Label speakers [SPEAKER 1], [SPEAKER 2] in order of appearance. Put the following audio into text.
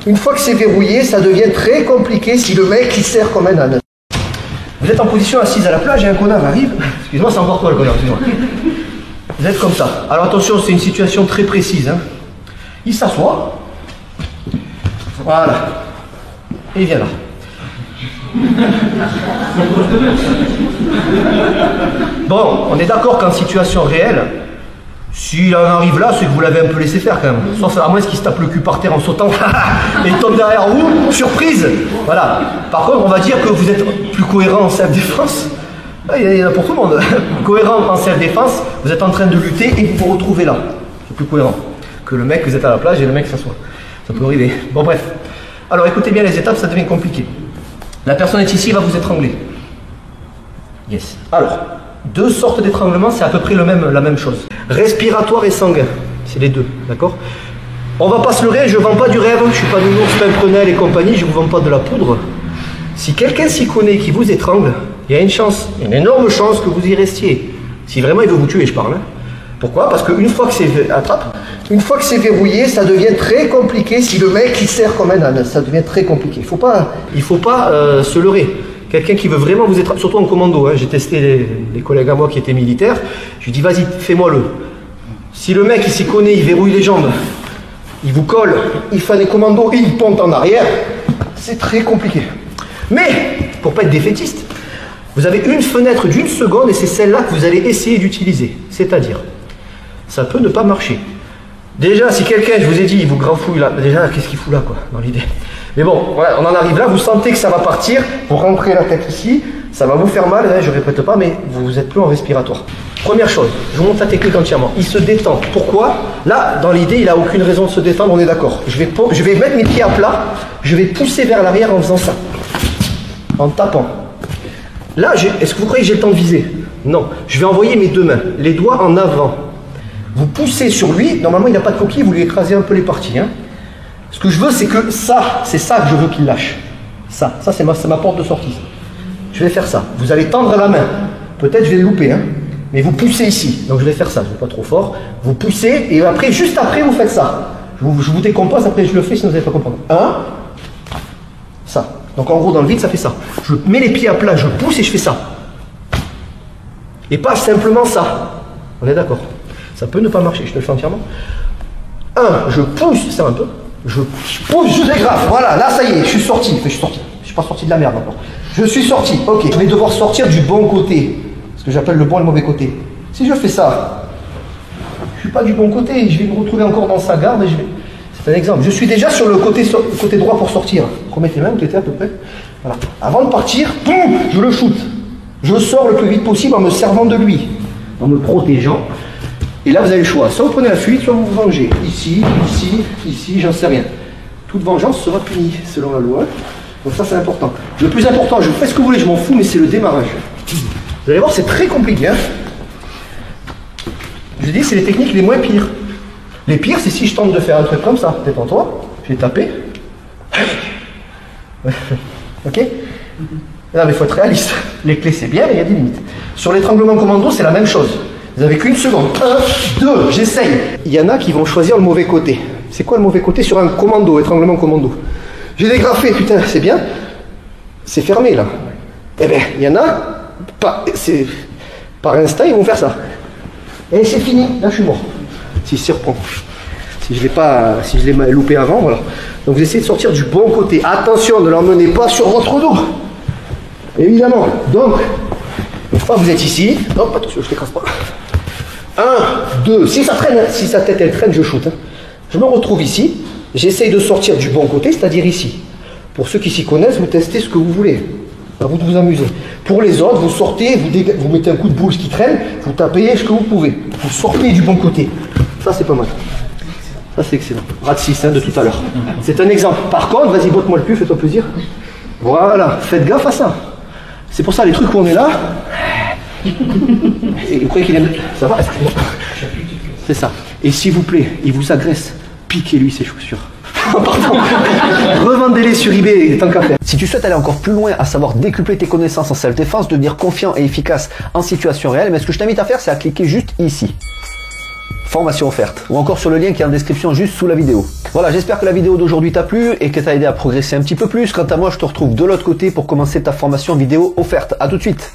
[SPEAKER 1] Une fois que c'est verrouillé, ça devient très compliqué si le mec il serre comme un âne. Vous êtes en position assise à la plage et un connard arrive. Excuse-moi, c'est encore toi le connard, excuse-moi. Vous êtes comme ça. Alors attention, c'est une situation très précise. Hein. Il s'assoit. Voilà. Et il vient là. Bon, on est d'accord qu'en situation réelle, s'il en arrive là, c'est que vous l'avez un peu laissé faire quand même. Sauf à moins qu'il se tape le cul par terre en sautant et il tombe derrière vous, surprise. Voilà. Par contre, on va dire que vous êtes plus cohérent en self-défense. Il y en a pour tout le monde. Cohérent en self-défense, vous êtes en train de lutter et vous vous retrouvez là. C'est plus cohérent que le mec, vous êtes à la plage et le mec s'assoit. Ça peut arriver. Bon, bref. Alors écoutez bien les étapes, ça devient compliqué. La personne est ici, va vous étrangler. Yes. Alors, deux sortes d'étranglement, c'est à peu près la même chose. Respiratoire et sanguin, c'est les deux, d'accord? On va pas se leurrer, je vends pas du rêve, je suis pas nounours, Pimprenel et compagnie, je vous vends pas de la poudre. Si quelqu'un s'y connaît qui vous étrangle, il y a une chance, une énorme chance que vous y restiez. Si vraiment il veut vous tuer, je parle. Hein. Pourquoi? Parce qu'une fois que c'est une fois que c'est verrouillé, ça devient très compliqué si le mec il serre comme un âne, ça devient très compliqué. Il faut pas se leurrer. Quelqu'un qui veut vraiment vous étrangler, surtout en commando, hein. J'ai testé les collègues à moi qui étaient militaires, je lui dis vas-y, fais-moi-le. Si le mec il s'y connaît, il verrouille les jambes, il vous colle, il fait des commandos et il ponte en arrière, c'est très compliqué. Mais, pour pas être défaitiste, vous avez une fenêtre d'une seconde et c'est celle-là que vous allez essayer d'utiliser. C'est-à-dire, ça peut ne pas marcher. Déjà, si quelqu'un, je vous ai dit, il vous grafouille là, déjà, qu'est-ce qu'il fout là, quoi, dans l'idée? Mais bon, voilà, on en arrive là, vous sentez que ça va partir, vous rentrez la tête ici, ça va vous faire mal, hein, je répète pas, mais vous êtes plus en respiratoire. Première chose, je vous montre la technique entièrement. Il se détend. Pourquoi? Là, dans l'idée, il n'a aucune raison de se détendre, on est d'accord. Je vais mettre mes pieds à plat, je vais pousser vers l'arrière en faisant ça. En tapant. Là, est-ce que vous croyez que j'ai le temps de viser? Non. Je vais envoyer mes deux mains, les doigts en avant. Vous poussez sur lui, normalement il n'a pas de coquille, vous lui écrasez un peu les parties. Hein. Ce que je veux, c'est que ça, c'est ça que je veux qu'il lâche. Ça c'est ma porte de sortie. Je vais faire ça. Vous allez tendre la main. Peut-être je vais le louper, hein. Mais vous poussez ici. Donc je vais faire ça, je ne vais pas trop fort. Vous poussez et après, juste après, vous faites ça. Je vous décompose, après je le fais sinon vous n'allez pas comprendre. Un, ça. Donc en gros, dans le vide, ça fait ça. Je mets les pieds à plat, je pousse et je fais ça. Et pas simplement ça. On est d'accord? Ça peut ne pas marcher, je te le fais entièrement. Un, je pousse, ça un peu. Je pousse, je dégrafe. Voilà, là ça y est, je suis sorti. Enfin, je suis sorti. Je suis pas sorti de la merde encore. Je suis sorti. Ok, je vais devoir sortir du bon côté. Ce que j'appelle le bon et le mauvais côté. Si je fais ça, je suis pas du bon côté. Je vais me retrouver encore dans sa garde et je vais... C'est un exemple. Je suis déjà sur le côté droit pour sortir. Remettez les mains où tu étais à peu près. Voilà. Avant de partir, boum, je le shoot. Je sors le plus vite possible en me servant de lui, en me protégeant. Et là, vous avez le choix. Soit vous prenez la fuite, soit vous vous vengez. Ici, ici, ici, j'en sais rien. Toute vengeance sera punie, selon la loi. Donc ça, c'est important. Le plus important, je fais ce que vous voulez, je m'en fous, mais c'est le démarrage. Vous allez voir, c'est très compliqué. Hein. Je dis, c'est les techniques les moins pires. Les pires, c'est si je tente de faire un truc comme ça. Détends-toi, je vais taper. Ok? Non, mais il faut être réaliste. Les clés, c'est bien, mais il y a des limites. Sur l'étranglement commando, c'est la même chose. Vous n'avez qu'une seconde. 1, 2, j'essaye. Il y en a qui vont choisir le mauvais côté. C'est quoi le mauvais côté sur un commando, étranglement commando? J'ai dégrafé, putain, c'est bien. C'est fermé, là. Eh bien, il y en a, par instinct, ils vont faire ça. Et c'est fini, là, je suis mort. S'il s'y reprend. Si je l'ai loupé avant, voilà. Donc, vous essayez de sortir du bon côté. Attention, ne l'emmenez pas sur votre dos. Évidemment. Donc, une fois que vous êtes ici, hop, attention, je ne t'écrase pas. 1, 2, si ça traîne, si sa tête elle traîne, je shoot. Hein. Je me retrouve ici, j'essaye de sortir du bon côté, c'est-à-dire ici. Pour ceux qui s'y connaissent, vous testez ce que vous voulez. À vous de vous amuser. Pour les autres, vous sortez, vous mettez un coup de boule, ce qui traîne, vous tapez ce que vous pouvez. Vous sortez du bon côté. Ça, c'est pas mal. Ça, c'est excellent. Rat 6 hein, de tout à l'heure. C'est un exemple. Par contre, vas-y, botte-moi le cul, fais-toi plaisir. Voilà, faites gaffe à ça. C'est pour ça, les trucs où on est là... Et vous croyez qu'il aime... Ça va? C'est ça. Et s'il vous plaît, il vous agresse, piquez-lui ses chaussures. Pardon. Revendez-les sur eBay, tant qu'à faire.
[SPEAKER 2] Si tu souhaites aller encore plus loin, à savoir décupler tes connaissances en self-défense, devenir confiant et efficace en situation réelle, mais ce que je t'invite à faire, c'est à cliquer juste ici. formation offerte, ou encore sur le lien qui est en description juste sous la vidéo. Voilà, j'espère que la vidéo d'aujourd'hui t'a plu et que t'a aidé à progresser un petit peu plus. Quant à moi, je te retrouve de l'autre côté pour commencer ta formation vidéo offerte. À tout de suite.